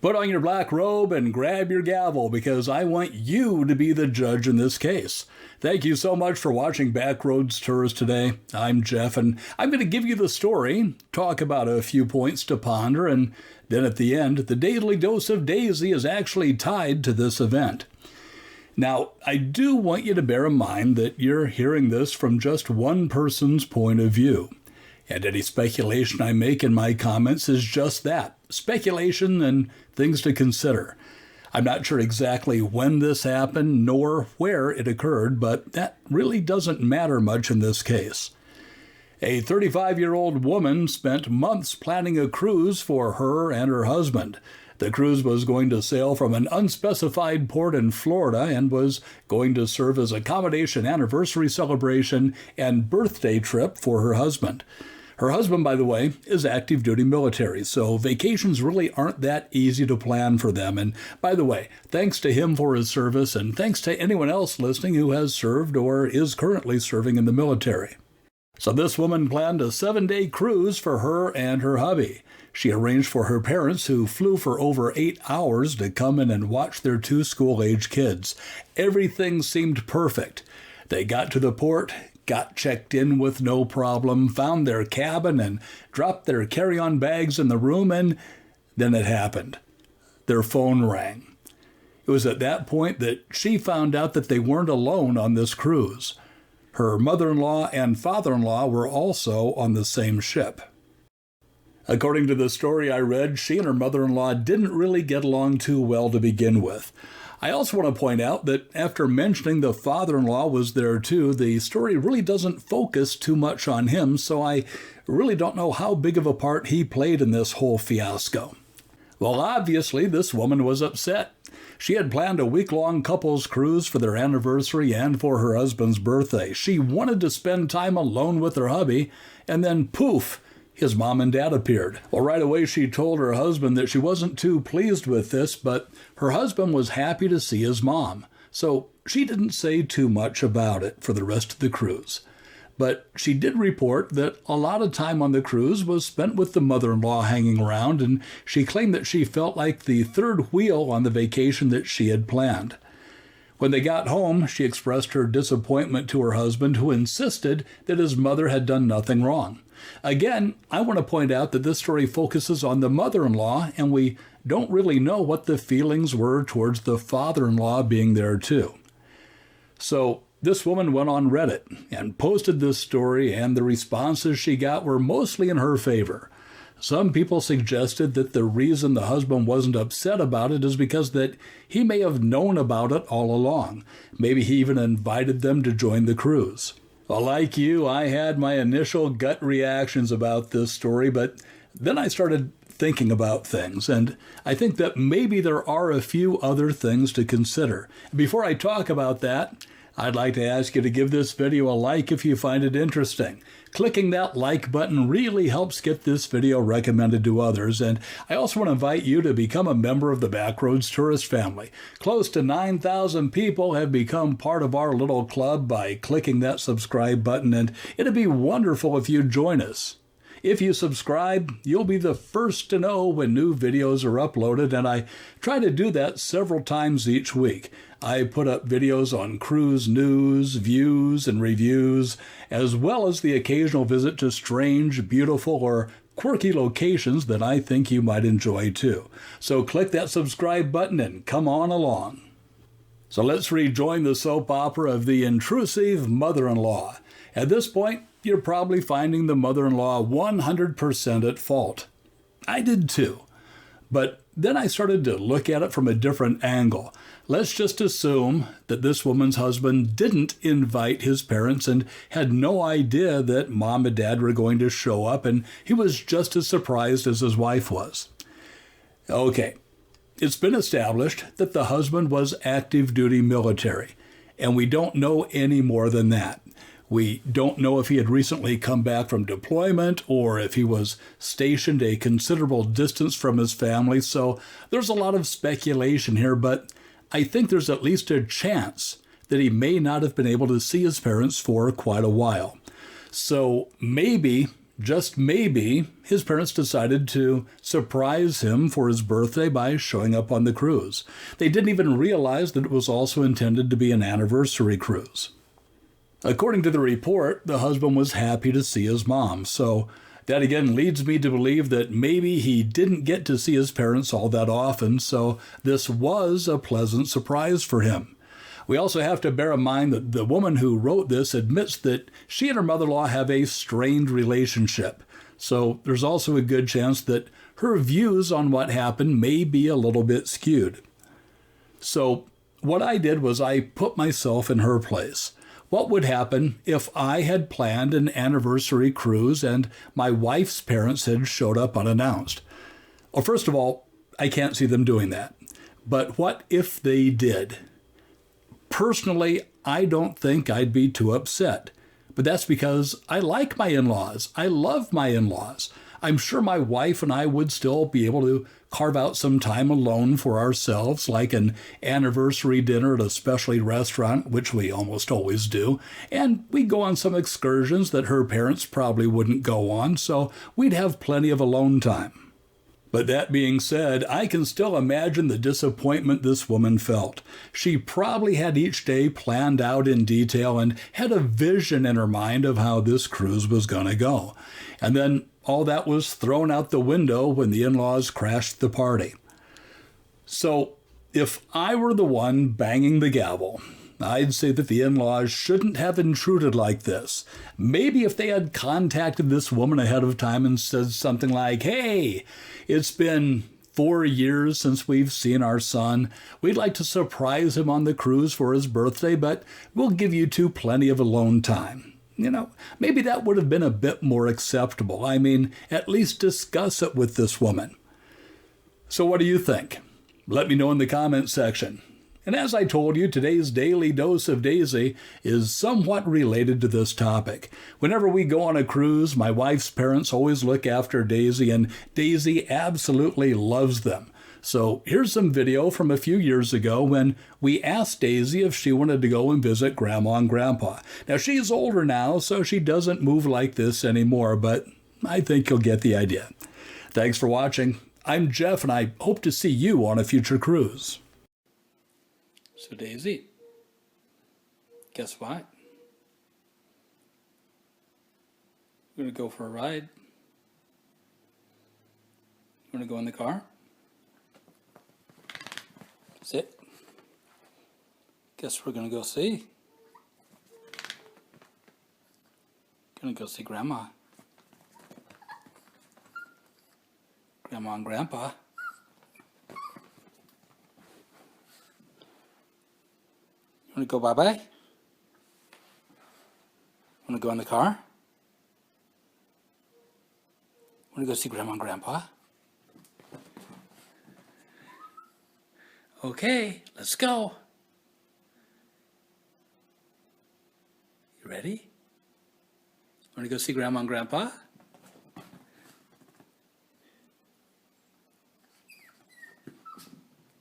Put on your black robe and grab your gavel because I want you to be the judge in this case. Thank you so much for watching Backroads Tourist today. I'm Jeff, and I'm going to give you the story, talk about a few points to ponder, and then at the end, the Daily Dose of Daisy is actually tied to this event. Now, I do want you to bear in mind that you're hearing this from just one person's point of view. And any speculation I make in my comments is just that, speculation and things to consider. I'm not sure exactly when this happened nor where it occurred, but that really doesn't matter much in this case. A 35-year-old woman spent months planning a cruise for her and her husband. The cruise was going to sail from an unspecified port in Florida and was going to serve as a combination anniversary celebration and birthday trip for her husband. Her husband, by the way, is active duty military, so vacations really aren't that easy to plan for them. And by the way, thanks to him for his service, and thanks to anyone else listening who has served or is currently serving in the military. So this woman planned a 7-day cruise for her and her hubby. She arranged for her parents, who flew for over 8 hours, to come in and watch their 2 school-age kids. Everything seemed perfect. They got to the port, got checked in with no problem, found their cabin, and dropped their carry-on bags in the room, and then it happened. Their phone rang. It was at that point that she found out that they weren't alone on this cruise. Her mother-in-law and father-in-law were also on the same ship. According to the story I read, she and her mother-in-law didn't really get along too well to begin with. I also want to point out that after mentioning the father-in-law was there too, the story really doesn't focus too much on him, so I really don't know how big of a part he played in this whole fiasco. Well, obviously, this woman was upset. She had planned a week-long couples cruise for their anniversary and for her husband's birthday. She wanted to spend time alone with her hubby, and then poof, his mom and dad appeared. Well, right away she told her husband that she wasn't too pleased with this, but her husband was happy to see his mom. So she didn't say too much about it for the rest of the cruise. But she did report that a lot of time on the cruise was spent with the mother-in-law hanging around, and she claimed that she felt like the third wheel on the vacation that she had planned. When they got home, she expressed her disappointment to her husband, who insisted that his mother had done nothing wrong. Again, I want to point out that this story focuses on the mother-in-law, and we don't really know what the feelings were towards the father-in-law being there too. So this woman went on Reddit and posted this story, and the responses she got were mostly in her favor. Some people suggested that the reason the husband wasn't upset about it is because that he may have known about it all along. Maybe he even invited them to join the cruise. Well, like you, I had my initial gut reactions about this story, but then I started thinking about things, and I think that maybe there are a few other things to consider. Before I talk about that, I'd like to ask you to give this video a like if you find it interesting. Clicking that like button really helps get this video recommended to others, and I also want to invite you to become a member of the Backroads Tourist family. Close to 9,000 people have become part of our little club by clicking that subscribe button, and it'd be wonderful if you'd join us. If you subscribe, you'll be the first to know when new videos are uploaded, and I try to do that several times each week. I put up videos on cruise news, views, and reviews, as well as the occasional visit to strange, beautiful, or quirky locations that I think you might enjoy too. So click that subscribe button and come on along. So let's rejoin the soap opera of the intrusive mother-in-law. At this point, you're probably finding the mother-in-law 100% at fault. I did too. But then I started to look at it from a different angle. Let's just assume that this woman's husband didn't invite his parents and had no idea that mom and dad were going to show up, and he was just as surprised as his wife was. Okay, it's been established that the husband was active duty military, and we don't know any more than that. We don't know if he had recently come back from deployment or if he was stationed a considerable distance from his family, so there's a lot of speculation here, but I think there's at least a chance that he may not have been able to see his parents for quite a while. So maybe just maybe, his parents decided to surprise him for his birthday by showing up on the cruise. They didn't even realize that it was also intended to be an anniversary cruise. According to the report, the husband was happy to see his mom, so that again leads me to believe that maybe he didn't get to see his parents all that often, so this was a pleasant surprise for him. We also have to bear in mind that the woman who wrote this admits that she and her mother-in-law have a strained relationship. So there's also a good chance that her views on what happened may be a little bit skewed. So what I did was I put myself in her place. What would happen if I had planned an anniversary cruise and my wife's parents had showed up unannounced? Well, first of all, I can't see them doing that. But what if they did? Personally, I don't think I'd be too upset. But that's because I like my in-laws. I love my in-laws. I'm sure my wife and I would still be able to carve out some time alone for ourselves, like an anniversary dinner at a specialty restaurant, which we almost always do. And we'd go on some excursions that her parents probably wouldn't go on, so we'd have plenty of alone time. But that being said, I can still imagine the disappointment this woman felt. She probably had each day planned out in detail and had a vision in her mind of how this cruise was going to go. And then all that was thrown out the window when the in-laws crashed the party. So if I were the one banging the gavel, I'd say that the in-laws shouldn't have intruded like this. Maybe if they had contacted this woman ahead of time and said something like, "Hey, it's been 4 years since we've seen our son. We'd like to surprise him on the cruise for his birthday, but we'll give you two plenty of alone time." Maybe that would have been a bit more acceptable. I mean, at least discuss it with this woman. So what do you think? Let me know in the comments section. And as I told you, today's Daily Dose of Daisy is somewhat related to this topic. Whenever we go on a cruise, my wife's parents always look after Daisy, and Daisy absolutely loves them. So here's some video from a few years ago when we asked Daisy if she wanted to go and visit Grandma and Grandpa. Now, she's older now, so she doesn't move like this anymore, but I think you'll get the idea. Thanks for watching. I'm Jeff, and I hope to see you on a future cruise. So Daisy, guess what? We're going to go for a ride. You want to go in the car? Sit. Guess we're going to go see. Going to go see Grandma. Grandma and Grandpa. Want to go bye-bye? Want to go in the car? Want to go see Grandma and Grandpa? Okay, let's go. You ready? Want to go see Grandma and Grandpa?